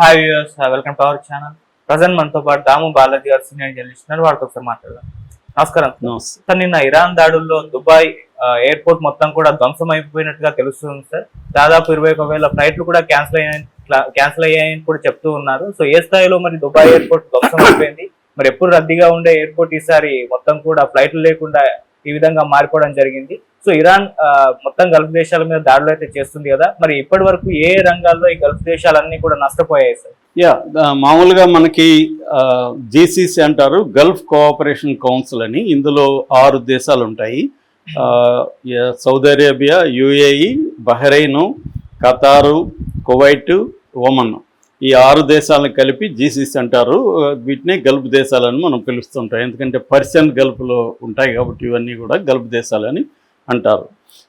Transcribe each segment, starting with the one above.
Hi viewers, welcome to our channel. Present మనతో పాటు దాము బాలాజీ గారు సీనియర్ జర్నలిస్ట్ ఉన్నారు. వాడితో ఒకసారి మాట్లాడదాం. నమస్కారం సార్. నిన్న ఇరాన్ దాడుల్లో దుబాయ్ ఎయిర్పోర్ట్ మొత్తం కూడా ధ్వంసం అయిపోయినట్టుగా తెలుస్తుంది సార్. దాదాపు 21,000 ఫ్లైట్లు కూడా క్యాన్సిల్ అయ్యాయని కూడా చెప్తూ ఉన్నారు. సో ఏ స్థాయిలో మరి దుబాయ్ ఎయిర్పోర్ట్ ధ్వంసం అయిపోయింది, మరి ఎప్పుడు రద్దీగా ఉండే ఎయిర్పోర్ట్ ఈసారి మొత్తం కూడా ఫ్లైట్లు లేకుండా ఈ విధంగా మారిపోవడం జరిగింది. సో ఇరాన్ మొత్తం గల్ఫ్ దేశాల మీద దాడులు అయితే చేస్తుంది కదా, మరి ఇప్పటి వరకు ఏ రంగాల్లో ఈ గల్ఫ్ దేశాలన్నీ కూడా నష్టపోయాయి సార్? మామూలుగా మనకి జీసీసీ అంటారు, గల్ఫ్ కోఆపరేషన్ కౌన్సిల్ అని. ఇందులో 6 దేశాలు ఉంటాయి. Saudi Arabia, UAE, Bahrain, ఖతారు, Kuwait, Oman. ఈ 6 దేశాలను కలిపి జీసీసీ అంటారు. వీటిని గల్ఫ్ దేశాలని మనం పిలుస్తుంటాం, ఎందుకంటే పర్షియన్ గల్ఫ్లో ఉంటాయి కాబట్టి ఇవన్నీ కూడా గల్ఫ్ దేశాలని అంటారు.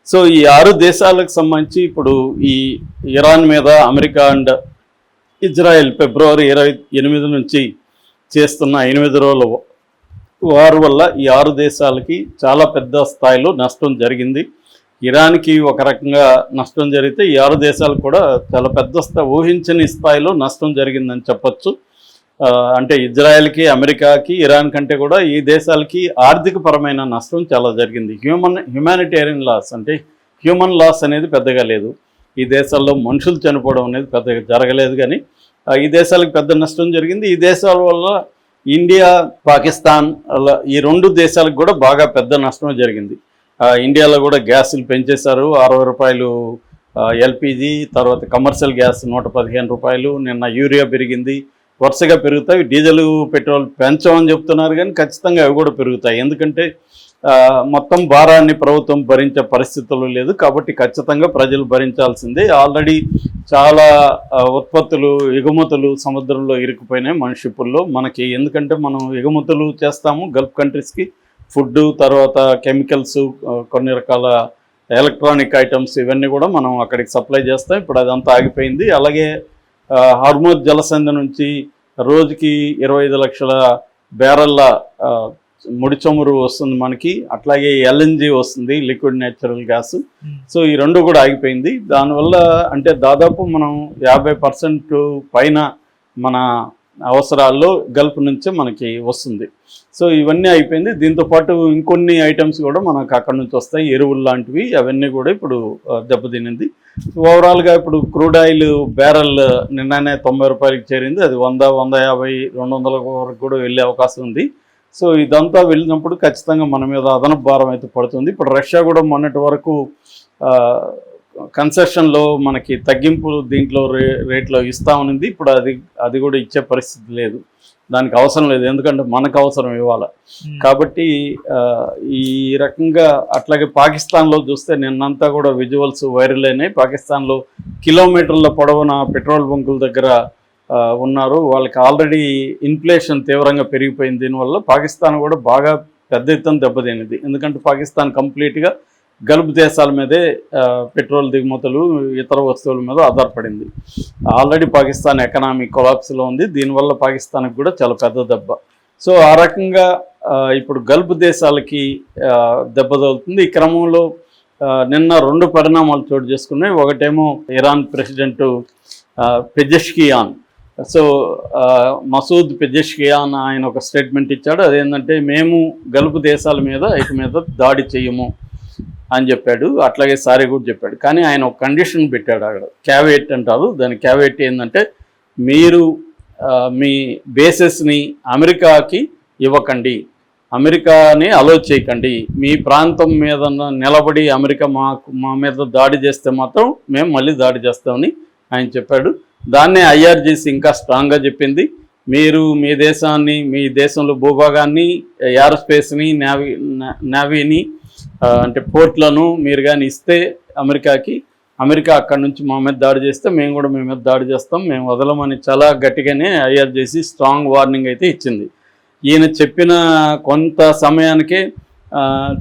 సో ఈ 6 దేశాలకు సంబంధించి ఇప్పుడు ఈ ఇరాన్ మీద అమెరికా అండ్ ఇజ్రాయెల్ ఫిబ్రవరి 28 నుంచి చేస్తున్న 8 రోజుల వార్ వల్ల ఈ 6 దేశాలకి చాలా పెద్ద స్థాయిలో నష్టం జరిగింది. ఇరాన్కి ఒక రకంగా నష్టం జరిగితే ఈ 6 దేశాలకు కూడా చాలా పెద్ద ఊహించని స్థాయిలో నష్టం జరిగిందని చెప్పచ్చు. అంటే ఇజ్రాయెల్కి, అమెరికాకి, ఇరాన్ కంటే కూడా ఈ దేశాలకి ఆర్థిక పరమైన నష్టం చాలా జరిగింది. హ్యూమానిటేరియన్ లాస్, అంటే హ్యూమన్ లాస్ అనేది పెద్దగా లేదు. ఈ దేశాల్లో మనుషులు చనిపోవడం అనేది పెద్దగా జరగలేదు, కానీ ఈ దేశాలకు పెద్ద నష్టం జరిగింది. ఈ దేశాల వల్ల ఇండియా, పాకిస్తాన్ ఈ 2 దేశాలకు కూడా బాగా పెద్ద నష్టం జరిగింది. ఇండియాలో కూడా గ్యాసులు పెంచేశారు. 60 రూపాయలు ఎల్పిజి, తర్వాత కమర్షియల్ గ్యాస్ 115 రూపాయలు. నిన్న యూరియా పెరిగింది. వరుసగా పెరుగుతాయి. డీజిల్, పెట్రోల్ పెంచమని చెప్తున్నారు, కానీ ఖచ్చితంగా అవి కూడా పెరుగుతాయి. ఎందుకంటే మొత్తం భారాన్ని ప్రభుత్వం భరించే పరిస్థితులు లేదు, కాబట్టి ఖచ్చితంగా ప్రజలు భరించాల్సిందే. ఆల్రెడీ చాలా ఉత్పత్తులు, ఎగుమతులు సముద్రంలో ఇరుక్కుపోయినాయి మన షిప్పుల్లో. మనకి ఎందుకంటే మనం ఎగుమతులు చేస్తాము గల్ఫ్ కంట్రీస్కి, ఫుడ్, తర్వాత కెమికల్స్, కొన్ని రకాల ఎలక్ట్రానిక్ ఐటమ్స్, ఇవన్నీ కూడా మనం అక్కడికి సప్లై చేస్తాం. ఇప్పుడు అదంతా ఆగిపోయింది. అలాగే హార్మోజ్ జలసంధి నుంచి రోజుకి 25 లక్షల బ్యారెల్ల ముడి చమురు వస్తుంది మనకి. అట్లాగే ఎల్ఎన్జి వస్తుంది, లిక్విడ్ నేచురల్ గ్యాస్. సో ఈ 2 కూడా ఆగిపోయింది. దానివల్ల అంటే దాదాపు మనం 50% పైన మన అవసరాల్లో గల్ఫ్ నుంచే మనకి వస్తుంది. సో ఇవన్నీ అయిపోయింది. దీంతోపాటు ఇంకొన్ని ఐటమ్స్ కూడా మనకు అక్కడి నుంచి వస్తాయి, ఎరువులు లాంటివి. అవన్నీ కూడా ఇప్పుడు దెబ్బతినింది. ఓవరాల్గా ఇప్పుడు క్రూడ్ ఆయిల్ బ్యారెల్ నిన్ననే 90 రూపాయలకి చేరింది. అది 100, 150, 200 వరకు కూడా వెళ్ళే అవకాశం ఉంది. సో ఇదంతా వెళ్ళినప్పుడు ఖచ్చితంగా మన మీద అదనపు భారం అయితే పడుతుంది. ఇప్పుడు రష్యా కూడా మొన్నటి వరకు కన్సెషన్లో మనకి తగ్గింపు దీంట్లో రేట్లో ఇస్తామనింది. ఇప్పుడు అది కూడా ఇచ్చే పరిస్థితి లేదు, దానికి అవసరం లేదు, ఎందుకంటే మనకు అవసరం ఇవ్వాలి కాబట్టి. ఈ రకంగా అట్లాగే పాకిస్తాన్లో చూస్తే నిన్నంతా కూడా విజువల్స్ వైరల్ అయినాయి. పాకిస్తాన్లో కిలోమీటర్ల పొడవున పెట్రోల్ బంకుల దగ్గర ఉన్నారు. వాళ్ళకి ఆల్రెడీ ఇన్ఫ్లేషన్ తీవ్రంగా పెరిగిపోయింది. దీనివల్ల పాకిస్తాన్ కూడా బాగా పెద్ద ఎత్తున దెబ్బతినింది. ఎందుకంటే పాకిస్తాన్ కంప్లీట్గా గల్ఫ్ దేశాల మీదే పెట్రోల్ దిగుమతులు, ఇతర వస్తువుల మీద ఆధారపడింది. ఆల్రెడీ పాకిస్తాన్ ఎకనామీ కొలాప్స్లో ఉంది. దీనివల్ల పాకిస్తాన్కి కూడా చాలా పెద్ద దెబ్బ. సో ఆ రకంగా ఇప్పుడు గల్ఫ్ దేశాలకి దెబ్బ తగులుతుంది. ఈ క్రమంలో నిన్న 2 పరిణామాలు చోటు చేసుకున్నాయి. ఒకటేమో Iran president Pezeshkian. So Masoud Pezeshkian ఆయన ఒక స్టేట్మెంట్ ఇచ్చాడు. అదేంటంటే మేము గల్ఫ్ దేశాల మీద ఇక మీద దాడి చేయము అని చెప్పాడు. అట్లాగే సారీ కూడా చెప్పాడు. కానీ ఆయన ఒక కండిషన్ పెట్టాడు అక్కడ, క్యావేట్ అంటారు దాని. క్యావేట్ ఏంటంటే మీరు మీ బేసెస్ని అమెరికాకి ఇవ్వకండి, అమెరికాని అలో చేయకండి. మీ ప్రాంతం మీద నిలబడి అమెరికా మా మీద దాడి చేస్తే మాత్రం మేము మళ్ళీ దాడి చేస్తామని ఆయన చెప్పాడు. దాన్నే ఐఆర్జీసీ ఇంకా స్ట్రాంగ్గా చెప్పింది. మీరు మీ దేశాన్ని, మీ దేశంలో భూభాగాన్ని, ఏరోస్పేస్ని, నేవీని, అంటే పోర్ట్లను మీరు కానీ ఇస్తే అమెరికాకి, అమెరికా అక్కడి నుంచి మా మీద దాడి చేస్తే మేము కూడా మీ మీద దాడి చేస్తాం, మేము వదలమని చాలా గట్టిగానే ఐఆర్జీసీ స్ట్రాంగ్ వార్నింగ్ అయితే ఇచ్చింది. ఈయన చెప్పిన కొంత సమయానికే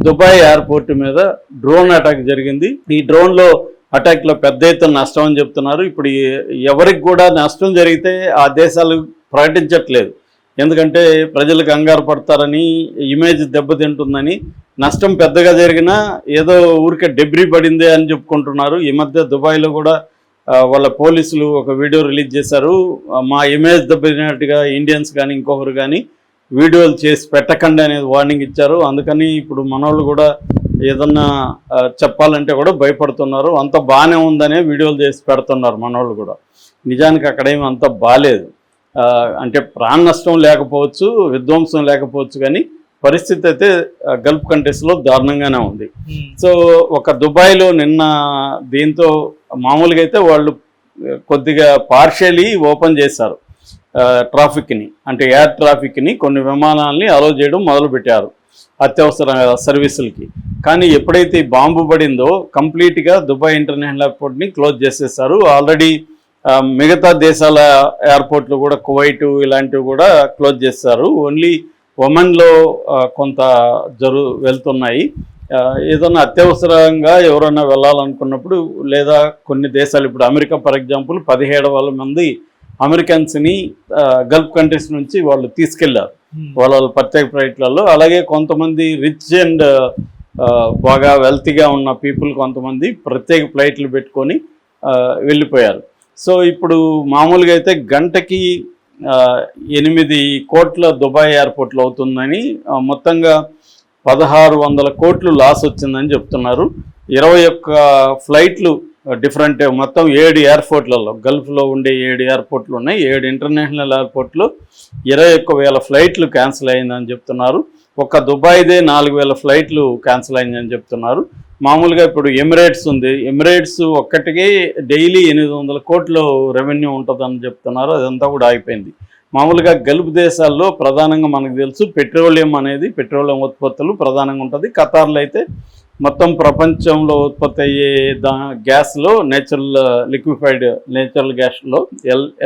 దుబాయ్ ఎయిర్పోర్ట్ మీద డ్రోన్ అటాక్ జరిగింది. ఈ డ్రోన్లో అటాక్లో పెద్ద ఎత్తున నష్టం అని చెప్తున్నారు. ఇప్పుడు ఎవరికి కూడా నష్టం జరిగితే ఆ దేశాలు ప్రకటించట్లేదు, ఎందుకంటే ప్రజలకు కంగారు పడతారని, ఇమేజ్ దెబ్బతింటుందని. నష్టం పెద్దగా జరిగినా ఏదో ఊరికే డెబ్రీ పడిందే అని చెప్పుకుంటున్నారు. ఈ మధ్య దుబాయ్లో కూడా వాళ్ళ పోలీసులు ఒక వీడియో రిలీజ్ చేశారు. మా ఇమేజ్ దెబ్బతిన్నట్టుగా ఇండియన్స్ కానీ ఇంకొకరు కానీ వీడియోలు చేసి పెట్టకండి అనేది వార్నింగ్ ఇచ్చారు. అందుకని ఇప్పుడు మనోళ్ళు కూడా ఏదన్నా చెప్పాలంటే కూడా భయపడుతున్నారు. అంత బాగానే ఉందనే వీడియోలు చేసి పెడుతున్నారు మనోళ్ళు కూడా. నిజానికి అక్కడేమి అంత బాగాలేదు. అంటే ప్రాణ నష్టం లేకపోవచ్చు, విధ్వంసం లేకపోవచ్చు, కానీ పరిస్థితి అయితే గల్ఫ్ కంట్రీస్లో దారుణంగానే ఉంది. సో ఒక దుబాయ్లో నిన్న దీంతో మామూలుగా అయితే వాళ్ళు కొద్దిగా పార్షియలీ ఓపెన్ చేశారు ట్రాఫిక్ని, అంటే ఎయిర్ ట్రాఫిక్ని, కొన్ని విమానాలని అలో చేయడం మొదలుపెట్టారు అత్యవసర సర్వీసులకి. కానీ ఎప్పుడైతే బాంబు పడిందో కంప్లీట్గా దుబాయ్ ఇంటర్నేషనల్ ఎయిర్పోర్ట్ని క్లోజ్ చేసేసారు. ఆల్రెడీ మిగతా దేశాల ఎయిర్పోర్ట్లు కూడా కువైట్ ఇలాంటివి కూడా క్లోజ్ చేస్తారు. ఓన్లీ ఒమన్లో కొంత వెళ్తున్నాయి. ఏదైనా అత్యవసరంగా ఎవరైనా వెళ్ళాలనుకున్నప్పుడు, లేదా కొన్ని దేశాలు, ఇప్పుడు అమెరికా ఫర్ ఎగ్జాంపుల్ 17,000 మంది అమెరికన్స్ని గల్ఫ్ కంట్రీస్ నుంచి వాళ్ళు తీసుకెళ్లారు వాళ్ళ ప్రత్యేక ఫ్లైట్లలో. అలాగే కొంతమంది రిచ్ అండ్ బాగా వెల్తీగా ఉన్న పీపుల్ కొంతమంది ప్రత్యేక ఫ్లైట్లు పెట్టుకొని వెళ్ళిపోయారు. సో ఇప్పుడు మామూలుగా అయితే గంటకి 8 కోట్ల దుబాయ్ ఎయిర్పోర్ట్లు అవుతుందని, మొత్తంగా 1,600 కోట్లు లాస్ వచ్చిందని చెప్తున్నారు. 21 ఫ్లైట్లు డిఫరెంట్, మొత్తం 7 ఎయిర్పోర్ట్లలో, గల్ఫ్లో ఉండే 7 ఎయిర్పోర్ట్లు ఉన్నాయి. 7 ఇంటర్నేషనల్ ఎయిర్పోర్ట్లు 21,000 ఫ్లైట్లు క్యాన్సిల్ అయిందని చెప్తున్నారు. ఒక్క దుబాయ్దే 4,000 ఫ్లైట్లు క్యాన్సిల్ అయిందని చెప్తున్నారు. మామూలుగా ఇప్పుడు ఎమిరేట్స్ ఉంది, ఎమిరేట్స్ ఒక్కటికే డైలీ 800 కోట్ల రెవెన్యూ ఉంటుందని చెప్తున్నారు. అదంతా కూడా ఆగిపోయింది. మామూలుగా గల్ఫ్ దేశాల్లో ప్రధానంగా మనకు తెలుసు పెట్రోలియం పెట్రోలియం ఉత్పత్తులు ప్రధానంగా ఉంటుంది. ఖతార్లో అయితే మొత్తం ప్రపంచంలో ఉత్పత్తి అయ్యే గ్యాస్లో లిక్విఫైడ్ నేచురల్ గ్యాస్లో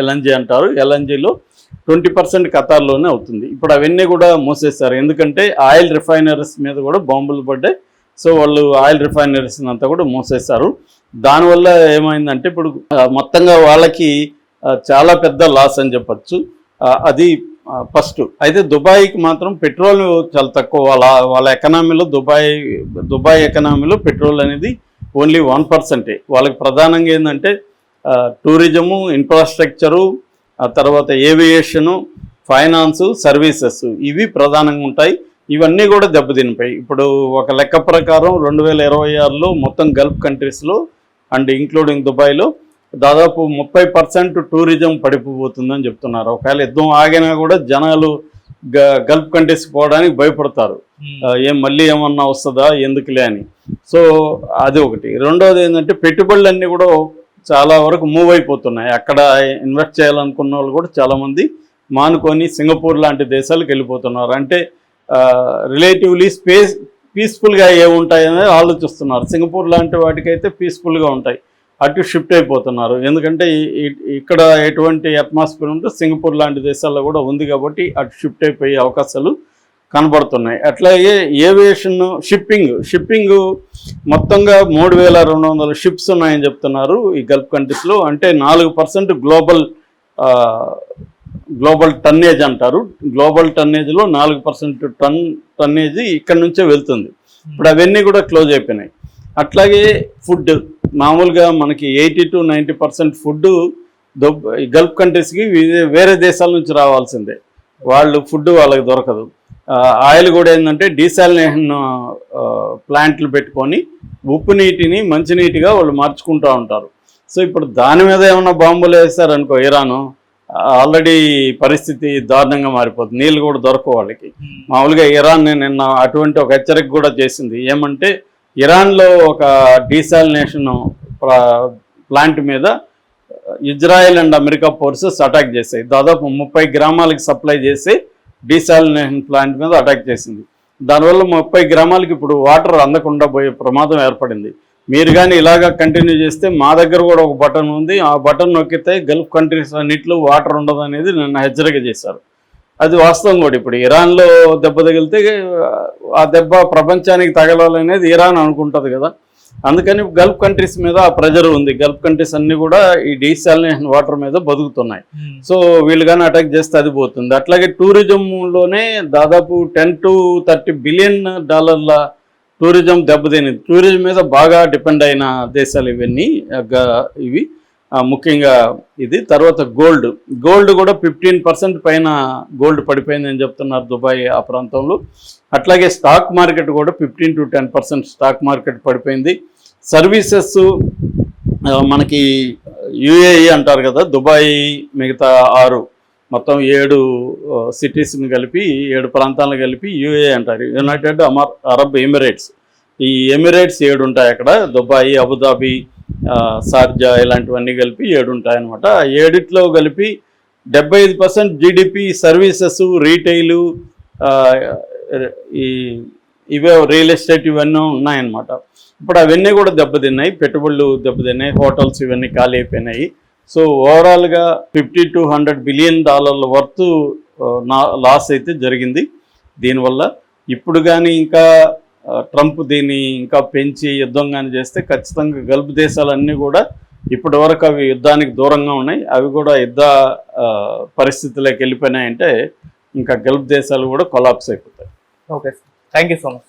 ఎల్ఎన్జీ అంటారు. ఎల్ఎన్జీలో 20% ఖతార్లోనే అవుతుంది. ఇప్పుడు అవన్నీ కూడా మూసేస్తారు, ఎందుకంటే ఆయిల్ రిఫైనరీస్ మీద కూడా బాంబులు పడ్డాయి. సో వాళ్ళు ఆయిల్ రిఫైనరీస్ అంతా కూడా మూసేశారు. దానివల్ల ఏమైందంటే ఇప్పుడు మొత్తంగా వాళ్ళకి చాలా పెద్ద లాస్ అని చెప్పచ్చు. అది ఫస్ట్. అయితే దుబాయ్కి మాత్రం పెట్రోల్ చాలా తక్కువ. వాళ్ళ ఎకనామీలో దుబాయ్ ఎకనామీలో పెట్రోల్ అనేది ఓన్లీ 1%. వాళ్ళకి ప్రధానంగా ఏంటంటే టూరిజము, ఇన్ఫ్రాస్ట్రక్చరు, ఆ తర్వాత ఏవియేషను, ఫైనాన్సు, సర్వీసెస్, ఇవి ప్రధానంగా ఉంటాయి. ఇవన్నీ కూడా దెబ్బతినిపోయి ఇప్పుడు ఒక లెక్క ప్రకారం 2026లో మొత్తం గల్ఫ్ కంట్రీస్లో అండ్ ఇంక్లూడింగ్ దుబాయ్లో దాదాపు 30% టూరిజం పడిపోతుందని చెప్తున్నారు. ఒకవేళ యుద్ధం ఆగినా కూడా జనాలు గల్ఫ్ కంట్రీస్ పోవడానికి భయపడతారు. మళ్ళీ ఏమన్నా వస్తుందా ఎందుకులే అని. సో అది ఒకటి. రెండోది ఏంటంటే పెట్టుబడులన్నీ కూడా చాలా వరకు మూవ్ అయిపోతున్నాయి. అక్కడ ఇన్వెస్ట్ చేయాలనుకున్న వాళ్ళు కూడా చాలామంది మానుకొని సింగపూర్ లాంటి దేశాలకు వెళ్ళిపోతున్నారు. అంటే రిలేటివ్లీ పీస్ఫుల్గా ఏముంటాయని ఆలోచిస్తున్నారు. సింగపూర్ లాంటి వాటికైతే పీస్ఫుల్గా ఉంటాయి, అటు షిఫ్ట్ అయిపోతున్నారు. ఎందుకంటే ఇక్కడ ఎటువంటి అట్మాస్ఫియర్ ఉంటే సింగపూర్ లాంటి దేశాల్లో కూడా ఉంది కాబట్టి అటు షిఫ్ట్ అయిపోయే అవకాశాలు కనబడుతున్నాయి. అట్లాగే ఏవియేషన్, షిప్పింగ్ మొత్తంగా 3,200 షిప్స్ ఉన్నాయని చెప్తున్నారు ఈ గల్ఫ్ కంట్రీస్లో. అంటే 4% గ్లోబల్ టన్నేజ్ అంటారు. గ్లోబల్ టన్నేజ్లో 4% టన్నేజ్ ఇక్కడ నుంచే వెళ్తుంది. ఇప్పుడు అవన్నీ కూడా క్లోజ్ అయిపోయినాయి. అట్లాగే ఫుడ్, మామూలుగా మనకి 80 to 90% ఫుడ్ గల్ఫ్ కంట్రీస్కి వేరే దేశాల నుంచి రావాల్సిందే. ఫుడ్ వాళ్ళకి దొరకదు. ఆయిల్ కూడా ఏంటంటే డీసాలినేషన్ ప్లాంట్లు పెట్టుకొని ఉప్పు నీటిని మంచినీటిగా వాళ్ళు మార్చుకుంటూ ఉంటారు. సో ఇప్పుడు దాని మీద ఏమన్నా బాంబులు వేస్తారనుకో ఇరాను, ఆల్రెడీ పరిస్థితి దారుణంగా మారిపోతుంది. నీళ్ళు కూడా దొరకవు వాళ్ళకి. మామూలుగా ఇరాన్ నిన్న అటువంటి ఒక హెచ్చరిక కూడా చేసింది. ఏమంటే ఇరాన్లో ఒక డీసాలినేషన్ ప్లాంట్ మీద Israel and America forces attack చేశాయి. దాదాపు 30 గ్రామాలకి సప్లై చేసి డీసాలినేషన్ ప్లాంట్ మీద అటాక్ చేసింది. దానివల్ల 30 గ్రామాలకి ఇప్పుడు వాటర్ అందకుండా పోయే ప్రమాదం ఏర్పడింది. మీరు కానీ ఇలాగా కంటిన్యూ చేస్తే మా దగ్గర కూడా ఒక బటన్ ఉంది, ఆ బటన్ నొక్కితే గల్ఫ్ కంట్రీస్ అన్నింటిలో వాటర్ ఉండదు అనేది నిన్న హెచ్చరిక చేశారు. అది వాస్తవం కూడా. ఇప్పుడు ఇరాన్లో దెబ్బ తగిలితే ఆ దెబ్బ ప్రపంచానికి తగలాలనేది ఇరాన్ అనుకుంటుంది కదా. అందుకని గల్ఫ్ కంట్రీస్ మీద ఆ ప్రెజర్ ఉంది. గల్ఫ్ కంట్రీస్ అన్ని కూడా ఈ డీసాలినేషన్ వాటర్ మీద బతుకుతున్నాయి. సో వీళ్ళు కానీ అటాక్ చేస్తే అది పోతుంది. అట్లాగే టూరిజంలోనే దాదాపు $10 to 30 బిలియన్ టూరిజం దెబ్బతిని, టూరిజం మీద బాగా డిపెండ్ అయిన దేశాలు ఇవన్నీ. ఇవి ముఖ్యంగా ఇది. తర్వాత గోల్డ్ కూడా 15% పైన గోల్డ్ పడిపోయిందని చెప్తున్నారు దుబాయ్ ఆ ప్రాంతంలో. అట్లాగే స్టాక్ మార్కెట్ కూడా 15 to 10% స్టాక్ మార్కెట్ పడిపోయింది. సర్వీసెస్ మనకి యుఏఈ అంటారు కదా, దుబాయ్ మిగతా 6 మొత్తం 7 సిటీస్ని కలిపి 7 ప్రాంతాలను కలిపి యుఏఈ అంటారు, యునైటెడ్ అరబ్ ఎమిరేట్స్. ఈ ఎమిరేట్స్ 7 ఉంటాయి అక్కడ, దుబాయ్, అబుదాబి, షార్జా ఇలాంటివన్నీ కలిపి 7 ఉంటాయన్నమాట. ఆ 7లో కలిపి 75% జీడిపి సర్వీసెస్, రీటైలు, ఇవే రియల్ ఎస్టేట్ ఇవన్నీ ఉన్నాయన్నమాట. ఇప్పుడు అవన్నీ కూడా దెబ్బతిన్నాయి, పెట్టుబడులు దెబ్బతిన్నాయి, హోటల్స్ ఇవన్నీ ఖాళీ అయిపోయినాయి. సో ఓవరాల్గా $50 to $100 బిలియన్ వర్త్ లాస్ అయితే జరిగింది దీనివల్ల. ఇప్పుడు కానీ ఇంకా ట్రంప్ దీన్ని ఇంకా పెంచి యుద్ధం కానీ చేస్తే ఖచ్చితంగా గల్ఫ్ దేశాలన్నీ కూడా ఇప్పటి వరకు అవి యుద్ధానికి దూరంగా ఉన్నాయి, అవి కూడా యుద్ధ పరిస్థితుల్లోకి వెళ్ళిపోయినాయంటే ఇంకా గల్ఫ్ దేశాలు కూడా కొలాప్స్ అయిపోతాయి. Okay sir, thank you so much.